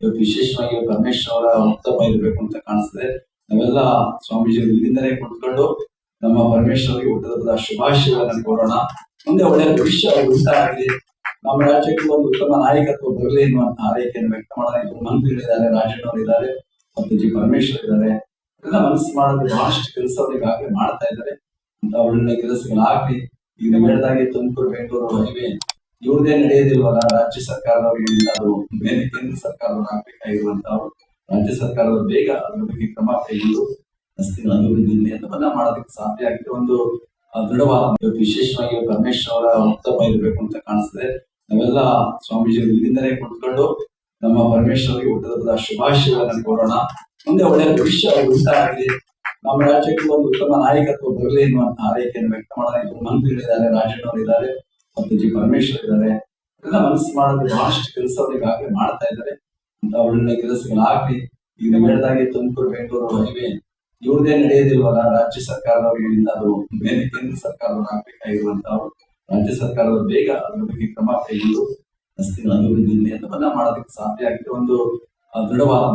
ಇವತ್ತು ವಿಶೇಷವಾಗಿ ಪರಮೇಶ್ವರ ಅವರ ಹುಟ್ಟುಹಬ್ಬ ಇರಬೇಕು ಅಂತ ಕಾಣಿಸ್ತದೆ. ನಾವೆಲ್ಲ ಸ್ವಾಮೀಜಿ ಇಲ್ಲಿಂದಲೇ ಕುತ್ಕೊಂಡು ನಮ್ಮ ಪರಮೇಶ್ವರಿಗೆ ಹುಟ್ಟುಹಬ್ಬದ ಶುಭಾಶಯಗಳನ್ನು ಕೋರೋಣ. ಮುಂದೆ ಒಳ್ಳೆಯ ಭವಿಷ್ಯ ಉಂಟಾಗಲಿ, ನಮ್ಮ ರಾಜ್ಯಕ್ಕೆ ಒಂದು ಉತ್ತಮ ನಾಯಕತ್ವ ಬರಲಿ ಎನ್ನುವಂತ ಆರೈಕೆಯನ್ನು ವ್ಯಕ್ತ ಮಾಡೋಣ. ಮಂತ್ರಿಗಳಿದ್ದಾರೆ, ರಾಜಣ್ಣವರಿದ್ದಾರೆ ಮತ್ತು ಜಿ ಪರಮೇಶ್ವರ್ ಇದ್ದಾರೆ. ಎಲ್ಲ ಮನಸ್ಸು ಮಾಡೋದು ಬಹಳಷ್ಟು ಕೆಲಸವನ್ನು ಈಗಾಗಲೇ ಮಾಡ್ತಾ ಇದ್ದಾರೆ. ಅಂತ ಒಳ್ಳೆ ಕೆಲಸಗಳಾಗ್ಲಿ. ಈಗ ನೀವು ಹೇಳಿದಾಗೆ ತುಮಕೂರು ಬೆಂಗಳೂರು ಹೈವೇ ಇವ್ರದೇ ನಡೆಯೋದಿಲ್ವಲ್ಲ, ರಾಜ್ಯ ಸರ್ಕಾರದವರಿಗೆ ಅದು ಬೇರೆ ಕೇಂದ್ರ ಸರ್ಕಾರದವ್ರು ಆಗ್ಬೇಕಾಗಿರುವಂತವ್ರು. ರಾಜ್ಯ ಸರ್ಕಾರದವರು ಬೇಗ ಅದ್ರ ಬಗ್ಗೆ ಕ್ರಮ ಕೈಗೊಂಡು ರಸ್ತೆಗಳ ಅಭಿವೃದ್ಧಿ ಎಲ್ಲವನ್ನ ಮಾಡೋದಕ್ಕೆ ಸಾಧ್ಯ ಆಗಿದೆ. ಒಂದು ದೃಢವಾದ ವಿಶೇಷವಾಗಿ ಪರಮೇಶ್ವರ ಅವರ ಹುಟ್ಟುಹಬ್ಬ ಇರಬೇಕು ಅಂತ ಕಾಣಿಸ್ತದೆ. ನಾವೆಲ್ಲ ಸ್ವಾಮೀಜಿ ಇಲ್ಲಿಂದಲೇ ಕುತ್ಕೊಂಡು ನಮ್ಮ ಪರಮೇಶ್ವರಿಗೆ ಹುಟ್ಟುಹಬ್ಬದ ಶುಭಾಶಯಗಳನ್ನು ಕೋರೋಣ. ಮುಂದೆ ಒಳ್ಳೆಯ ಭವಿಷ್ಯ ಉಂಟಾಗಲಿ, ನಮ್ಮ ರಾಜ್ಯಕ್ಕೆ ಒಂದು ಉತ್ತಮ ನಾಯಕತ್ವ ಬರಲಿ ಎನ್ನುವಂತ ಆರೈಕೆಯನ್ನು ವ್ಯಕ್ತ ಮಾಡೋಣ. ಮಂತ್ರಿಗಳಿದ್ದಾರೆ, ರಾಜಣ್ಣವರಿದ್ದಾರೆ ಮತ್ತು ಜಿ ಪರಮೇಶ್ವರ್ ಇದ್ದಾರೆ. ಎಲ್ಲ ಮನಸ್ಸು ಮಾಡೋದು ಬಹಳಷ್ಟು ಕೆಲಸವನ್ನು ಈಗಾಗಲೇ ಮಾಡ್ತಾ ಇದ್ದಾರೆ. ಅಂತ ಒಳ್ಳೆ ಕೆಲಸಗಳಾಗ್ಲಿ. ಈಗ ನೀವು ಹೇಳಿದಾಗೆ ತುಮಕೂರು ಬೆಂಗಳೂರು ಹೈವೇ ಇವ್ರದೇ ನಡೆಯೋದಿಲ್ವಲ್ಲ, ರಾಜ್ಯ ಸರ್ಕಾರದವರಿಗೆ ಅದು ಬೇರೆ ಕೇಂದ್ರ ಸರ್ಕಾರದವ್ರು ಆಗ್ಬೇಕಾಗಿರುವಂತವ್ರು. ರಾಜ್ಯ ಸರ್ಕಾರದವರು ಬೇಗ ಅದ್ರ ಬಗ್ಗೆ ಕ್ರಮ ಕೈಗೊಂಡು ರಸ್ತೆಗಳ ಅಭಿವೃದ್ಧಿ ಎಲ್ಲವನ್ನ ಮಾಡೋದಕ್ಕೆ ಸಾಧ್ಯ ಆಗಿದೆ. ಒಂದು ದೃಢವಾದ